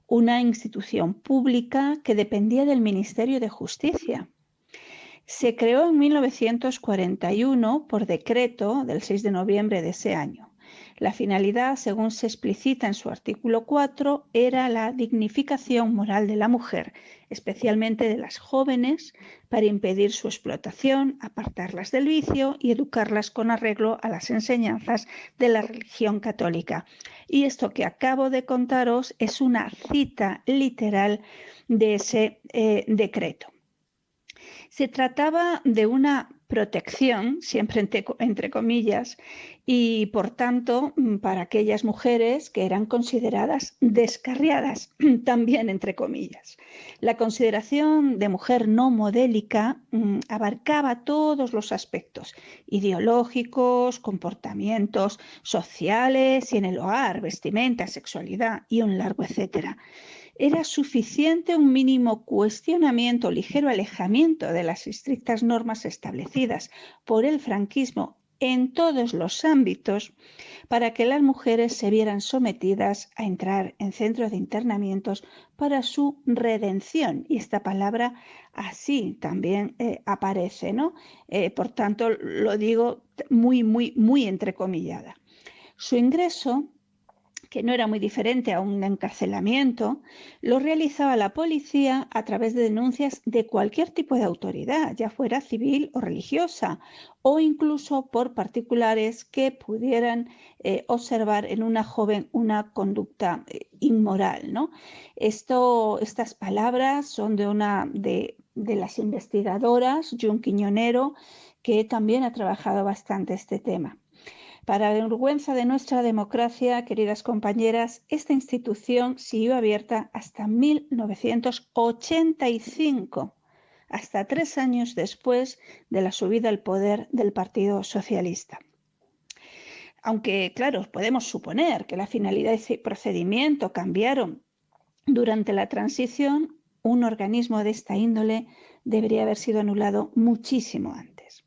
una institución pública que dependía del Ministerio de Justicia. Se creó en 1941 por decreto del 6 de noviembre de ese año. La finalidad, según se explicita en su artículo 4, era la dignificación moral de la mujer, especialmente de las jóvenes, para impedir su explotación, apartarlas del vicio y educarlas con arreglo a las enseñanzas de la religión católica. Y esto que acabo de contaros es una cita literal de ese decreto. Se trataba de una protección, siempre entre comillas, y por tanto para aquellas mujeres que eran consideradas descarriadas, también entre comillas. La consideración de mujer no modélica abarcaba todos los aspectos ideológicos, comportamientos sociales y en el hogar, vestimenta, sexualidad y un largo etcétera. Era suficiente un mínimo cuestionamiento, ligero alejamiento de las estrictas normas establecidas por el franquismo en todos los ámbitos para que las mujeres se vieran sometidas a entrar en centros de internamientos para su redención. Y esta palabra así también aparece, ¿no? Por tanto, lo digo muy entrecomillada. Su ingreso, que no era muy diferente a un encarcelamiento, lo realizaba la policía a través de denuncias de cualquier tipo de autoridad, ya fuera civil o religiosa, o incluso por particulares que pudieran observar en una joven una conducta inmoral, ¿no? Estas palabras son de una de las investigadoras, Jun Quiñonero, que también ha trabajado bastante este tema. Para vergüenza de nuestra democracia, queridas compañeras, esta institución siguió abierta hasta 1985, hasta 3 años después de la subida al poder del Partido Socialista. Aunque, claro, podemos suponer que la finalidad y procedimiento cambiaron durante la transición, un organismo de esta índole debería haber sido anulado muchísimo antes.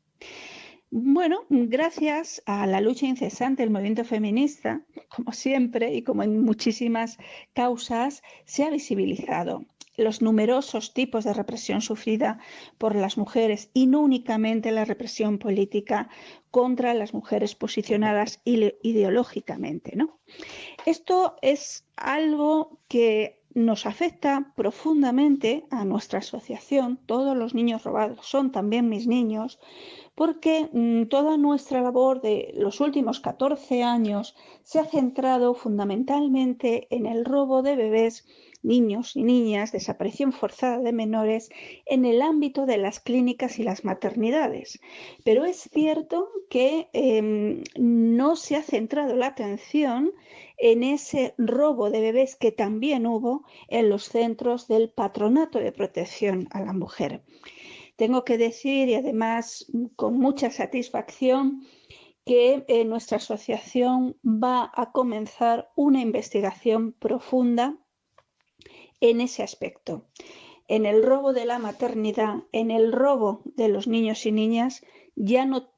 Bueno, gracias a la lucha incesante del movimiento feminista, como siempre y como en muchísimas causas, se ha visibilizado los numerosos tipos de represión sufrida por las mujeres y no únicamente la represión política contra las mujeres posicionadas ideológicamente, ¿no? Esto es algo que nos afecta profundamente a nuestra asociación. Todos los niños robados son también mis niños, porque toda nuestra labor de los últimos 14 años se ha centrado fundamentalmente en el robo de bebés, niños y niñas, desaparición forzada de menores en el ámbito de las clínicas y las maternidades. Pero es cierto que no se ha centrado la atención en ese robo de bebés que también hubo en los centros del Patronato de Protección a la Mujer. Tengo que decir, y además con mucha satisfacción, que nuestra asociación va a comenzar una investigación profunda en ese aspecto, en el robo de la maternidad, en el robo de los niños y niñas, ya no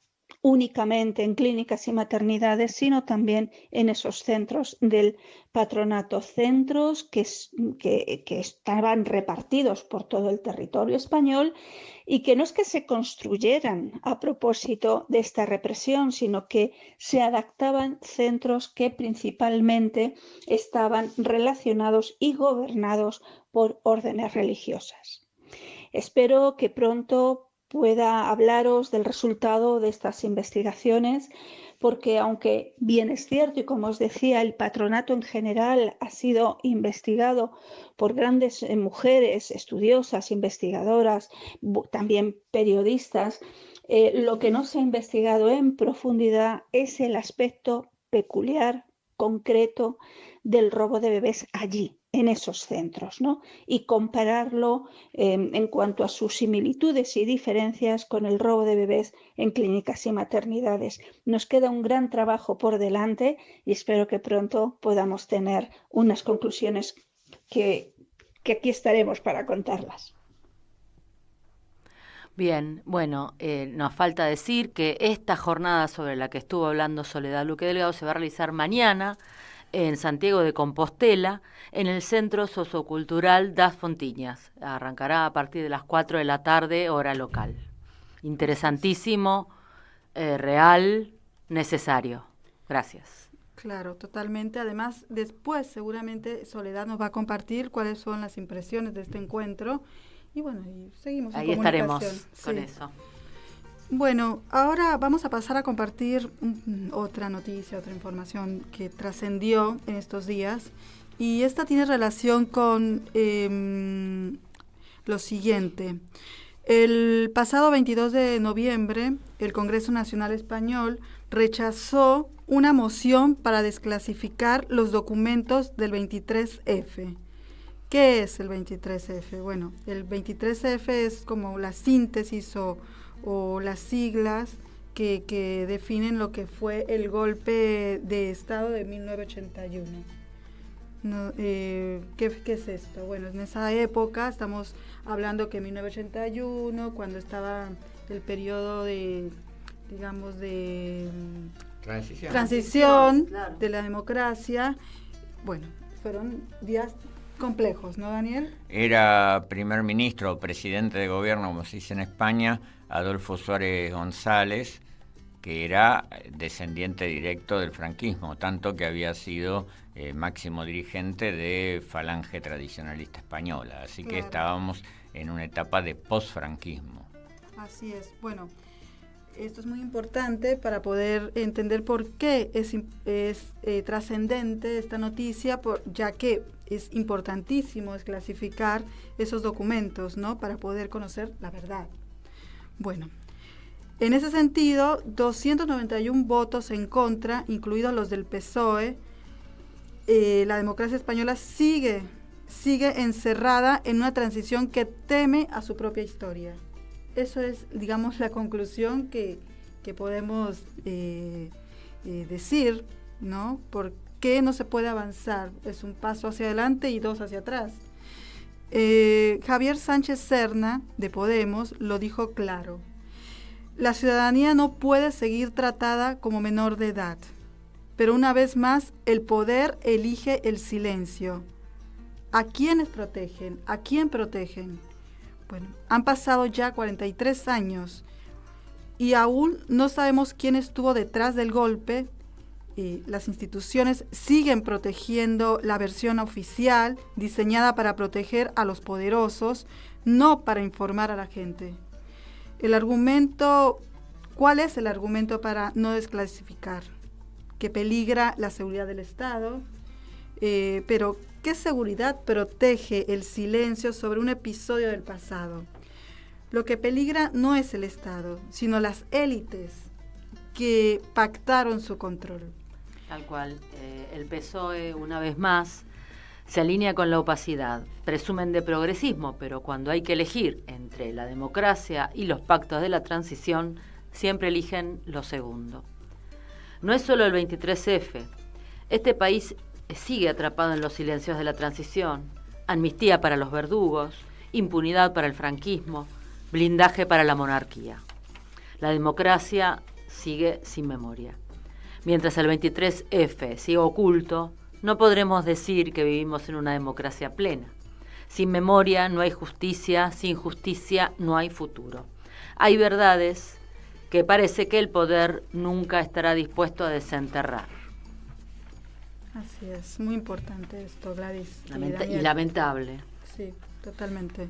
únicamente en clínicas y maternidades, sino también en esos centros del patronato, centros que estaban repartidos por todo el territorio español y que no es que se construyeran a propósito de esta represión, sino que se adaptaban centros que principalmente estaban relacionados y gobernados por órdenes religiosas. Espero que pronto pueda hablaros del resultado de estas investigaciones, porque aunque bien es cierto y como os decía, el patronato en general ha sido investigado por grandes mujeres estudiosas, investigadoras, también periodistas, lo que no se ha investigado en profundidad es el aspecto peculiar, concreto del robo de bebés allí, en esos centros, ¿no? Y compararlo en cuanto a sus similitudes y diferencias con el robo de bebés en clínicas y maternidades. Nos queda un gran trabajo por delante y espero que pronto podamos tener unas conclusiones que aquí estaremos para contarlas. Bien, bueno, nos falta decir que esta jornada sobre la que estuvo hablando Soledad Luque Delgado se va a realizar mañana en Santiago de Compostela, en el Centro Sociocultural Das Fontiñas. Arrancará a partir de las 4 de la tarde, hora local. Interesantísimo, real, necesario. Gracias. Claro, totalmente. Además, después seguramente Soledad nos va a compartir cuáles son las impresiones de este encuentro. Y bueno, y seguimos en Ahí estaremos comunicación. con Sí. eso. Bueno, ahora vamos a pasar a compartir otra noticia, otra información que trascendió en estos días. Y esta tiene relación con lo siguiente. El pasado 22 de noviembre, el Congreso Nacional Español rechazó una moción para desclasificar los documentos del 23F. ¿Qué es el 23F? Bueno, el 23F es como la síntesis o las siglas que definen lo que fue el golpe de Estado de 1981. No, ¿qué es esto? Bueno, en esa época estamos hablando que en 1981, cuando estaba el periodo de, digamos, de transición claro, de la democracia, bueno, fueron días complejos, ¿no, Daniel? Era primer ministro o presidente de gobierno, como se dice en España, Adolfo Suárez González, que era descendiente directo del franquismo, tanto que había sido máximo dirigente de Falange Tradicionalista Española. Así que estábamos en una etapa de posfranquismo. Así es. Bueno, esto es muy importante para poder entender por qué es trascendente esta noticia, ya que es importantísimo desclasificar esos documentos, ¿no? Para poder conocer la verdad. Bueno, en ese sentido, 291 votos en contra, incluidos los del PSOE, la democracia española sigue encerrada en una transición que teme a su propia historia. Eso es, digamos, la conclusión que podemos decir, ¿no? ¿Por qué no se puede avanzar? Es un paso hacia adelante y dos hacia atrás. Javier Sánchez Serna, de Podemos, lo dijo claro. La ciudadanía no puede seguir tratada como menor de edad, pero una vez más el poder elige el silencio. ¿A quiénes protegen? ¿A quién protegen? Bueno, han pasado ya 43 años y aún no sabemos quién estuvo detrás del golpe. Las instituciones siguen protegiendo la versión oficial diseñada para proteger a los poderosos, no para informar a la gente. ¿Cuál es el argumento para no desclasificar? Que peligra la seguridad del Estado, pero ¿qué seguridad protege el silencio sobre un episodio del pasado? Lo que peligra no es el Estado, sino las élites que pactaron su control. Tal cual. El PSOE, una vez más, se alinea con la opacidad. Presumen de progresismo, pero cuando hay que elegir entre la democracia y los pactos de la transición, siempre eligen lo segundo. No es solo el 23F. Este país sigue atrapado en los silencios de la transición. Amnistía para los verdugos, impunidad para el franquismo, blindaje para la monarquía. La democracia sigue sin memoria. Mientras el 23F sigue oculto, no podremos decir que vivimos en una democracia plena. Sin memoria no hay justicia, sin justicia no hay futuro. Hay verdades que parece que el poder nunca estará dispuesto a desenterrar. Así es, muy importante esto, Gladys. Y lamentable. Sí, totalmente.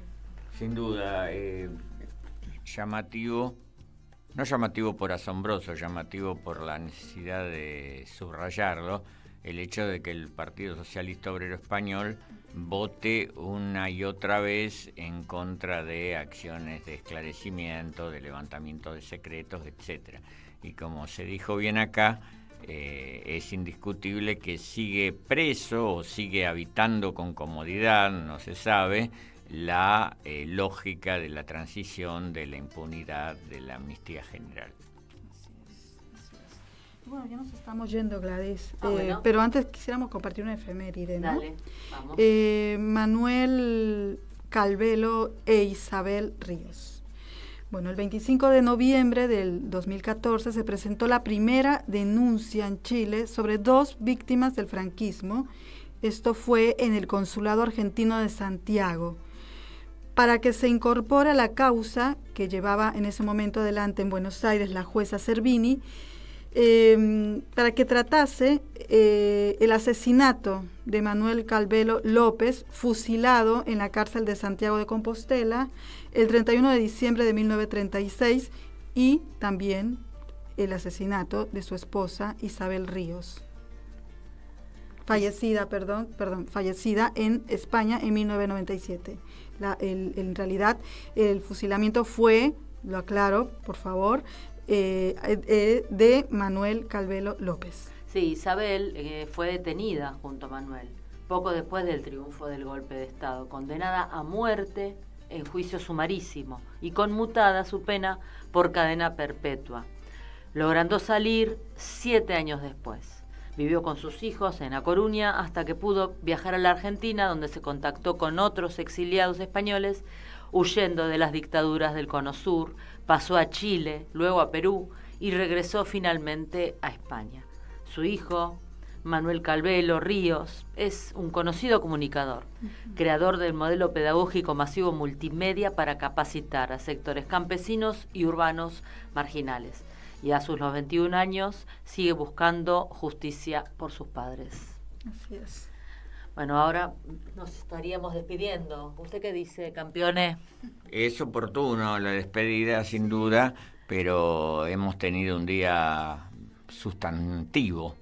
Sin duda, llamativo, no llamativo por asombroso, llamativo por la necesidad de subrayarlo, el hecho de que el Partido Socialista Obrero Español vote una y otra vez en contra de acciones de esclarecimiento, de levantamiento de secretos, etcétera. Y como se dijo bien acá, es indiscutible que sigue preso o sigue habitando con comodidad, no se sabe, la lógica de la transición, de la impunidad, de la amnistía general. Bueno, ya nos estamos yendo, Gladys, bueno. pero antes quisiéramos compartir una efeméride, ¿no? Dale, vamos. Manuel Calvelo e Isabel Ríos. Bueno, el 25 de noviembre del 2014 se presentó la primera denuncia en Chile sobre 2 víctimas del franquismo. Esto fue en el Consulado Argentino de Santiago, para que se incorpore a la causa que llevaba en ese momento adelante en Buenos Aires la jueza Cervini. para que tratase el asesinato de Manuel Calvelo López, fusilado en la cárcel de Santiago de Compostela el 31 de diciembre de 1936, y también el asesinato de su esposa Isabel Ríos, fallecida en España en 1997. En realidad el fusilamiento fue, lo aclaro por favor, de Manuel Calvelo López. Sí, Isabel fue detenida junto a Manuel poco después del triunfo del golpe de Estado, condenada a muerte en juicio sumarísimo y conmutada su pena por cadena perpetua, logrando salir 7 años después. Vivió con sus hijos en A Coruña hasta que pudo viajar a la Argentina, donde se contactó con otros exiliados españoles, huyendo de las dictaduras del Cono Sur. Pasó a Chile, luego a Perú y regresó finalmente a España. Su hijo, Manuel Calvelo Ríos, es un conocido comunicador, creador del modelo pedagógico masivo multimedia para capacitar a sectores campesinos y urbanos marginales. Y a sus 91 años sigue buscando justicia por sus padres. Así es. Bueno, ahora nos estaríamos despidiendo. ¿Usted qué dice, campeones? Es oportuno la despedida, sin duda, pero hemos tenido un día sustantivo.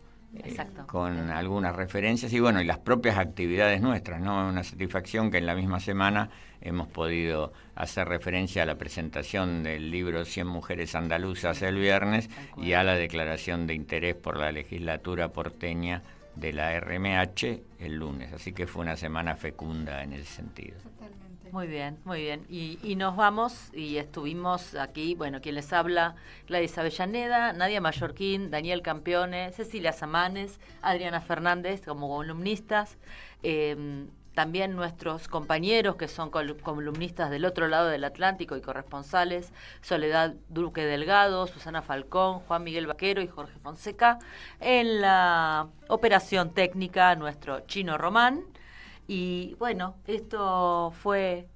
Exacto. Con algunas referencias y bueno, y las propias actividades nuestras, ¿no? Una satisfacción que en la misma semana hemos podido hacer referencia a la presentación del libro 100 mujeres andaluzas el viernes y a la declaración de interés por la legislatura porteña de la RMH el lunes, así que fue una semana fecunda en ese sentido. Muy bien, muy bien. Y nos vamos, y estuvimos aquí, bueno, quien les habla, Gladys Avellaneda, Nadia Mallorquín, Daniel Campione, Cecilia Samanes, Adriana Fernández como columnistas, también nuestros compañeros que son columnistas del otro lado del Atlántico y corresponsales, Soledad Duque Delgado, Susana Falcón, Juan Miguel Vaquero y Jorge Fonseca, en la operación técnica nuestro Chino Román. Y bueno, esto fue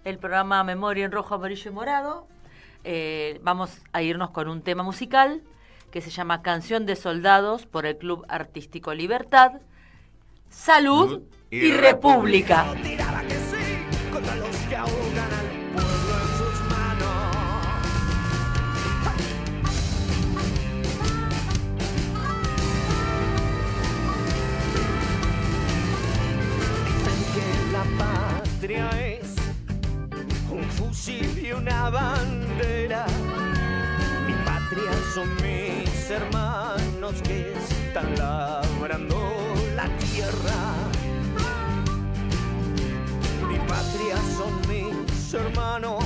el programa Memoria en Rojo, Amarillo y Morado. Vamos a irnos con un tema musical que se llama Canción de Soldados por el Club Artístico Libertad. Salud y República. Es un fusil y una bandera. Mi patria son mis hermanos que están labrando la tierra. Mi patria son mis hermanos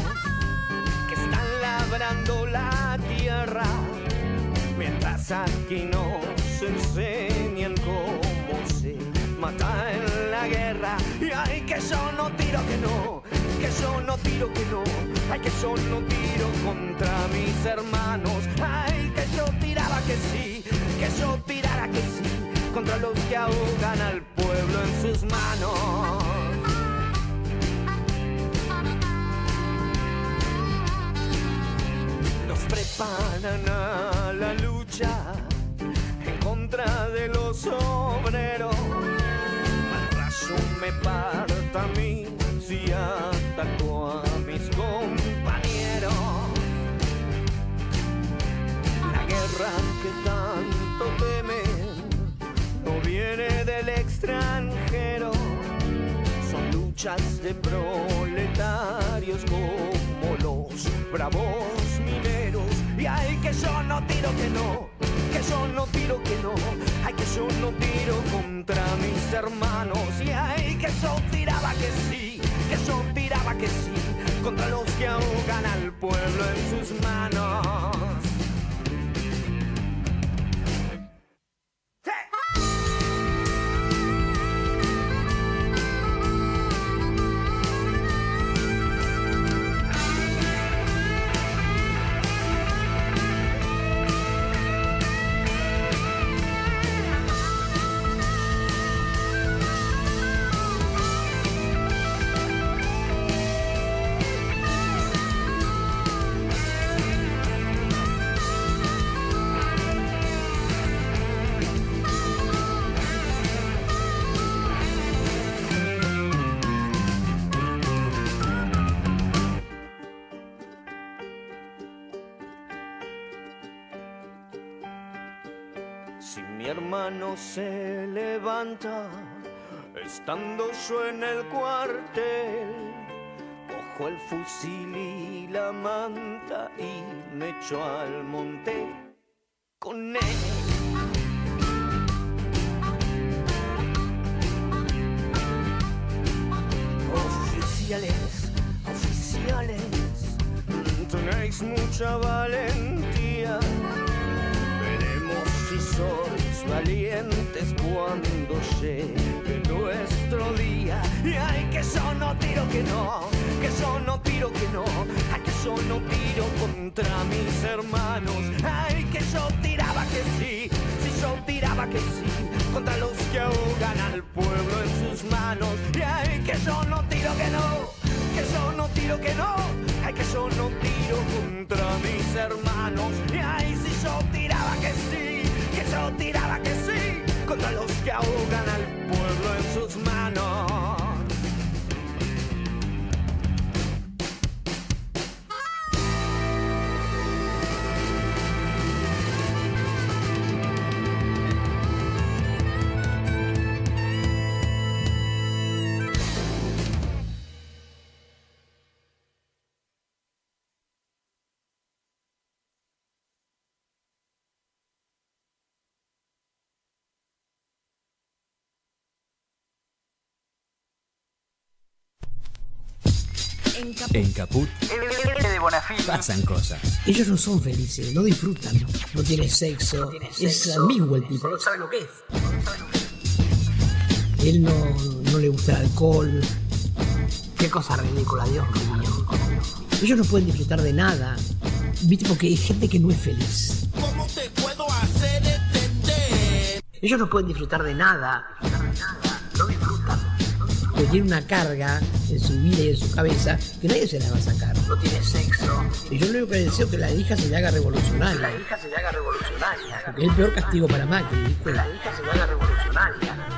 que están labrando la tierra. Mientras aquí nos enseñan cómo se mata en la guerra. Y ay, que yo no tiro que no, que yo no tiro que no, ay, que yo no tiro contra mis hermanos. Ay, que yo tiraba que sí, que yo tirara que sí, contra los que ahogan al pueblo en sus manos. Nos preparan a la lucha en contra de los obreros. Me parta a mí si atacó a mis compañeros. La guerra que tanto temen no viene del extranjero. Son luchas de proletarios como los bravos mineros. Y ay, que yo no tiro que no, que yo no tiro que no, ay, que yo no tiro contra mis hermanos. Y ay, que yo tiraba que sí, que yo tiraba que sí, contra los que ahogan al pueblo en sus manos. Si mi hermano se levanta, estando yo en el cuartel, cojo el fusil y la manta y me echo al monte con él. Oficiales, oficiales, tenéis mucha valentía. Veremos si sois valientes cuando llegue nuestro día. Y ay, que yo no tiro que no, que yo no tiro que no. Ay, que yo no tiro contra mis hermanos. Ay, que yo tiraba que sí, si yo tiraba que sí, contra los que ahogan al pueblo en sus manos. Y ay, que yo no tiro que no, que yo no tiro que no. Ay, que yo no tiro contra mis hermanos. Y ay, si yo tiraba que sí, que yo tiraba que sí, contra los que ahogan al pueblo en sus manos. En Caput pasan cosas. Ellos no son felices, no disfrutan, no tienen sexo, es ambiguo el tipo. No sabe lo que es. Él no le gusta el alcohol. Qué cosa ridícula, Dios mío. Ellos no pueden disfrutar de nada, viste, porque hay gente que no es feliz. ¿Cómo te puedo hacer entender? Ellos no pueden disfrutar de nada, no disfrutan. Porque tiene una carga en su vida y en su cabeza que nadie se la va a sacar. No tiene sexo. Y yo lo único que deseo que la hija se le haga revolucionaria. La hija se le haga revolucionaria. Porque es el peor castigo para Macri, ¿viste? La hija se le haga revolucionaria.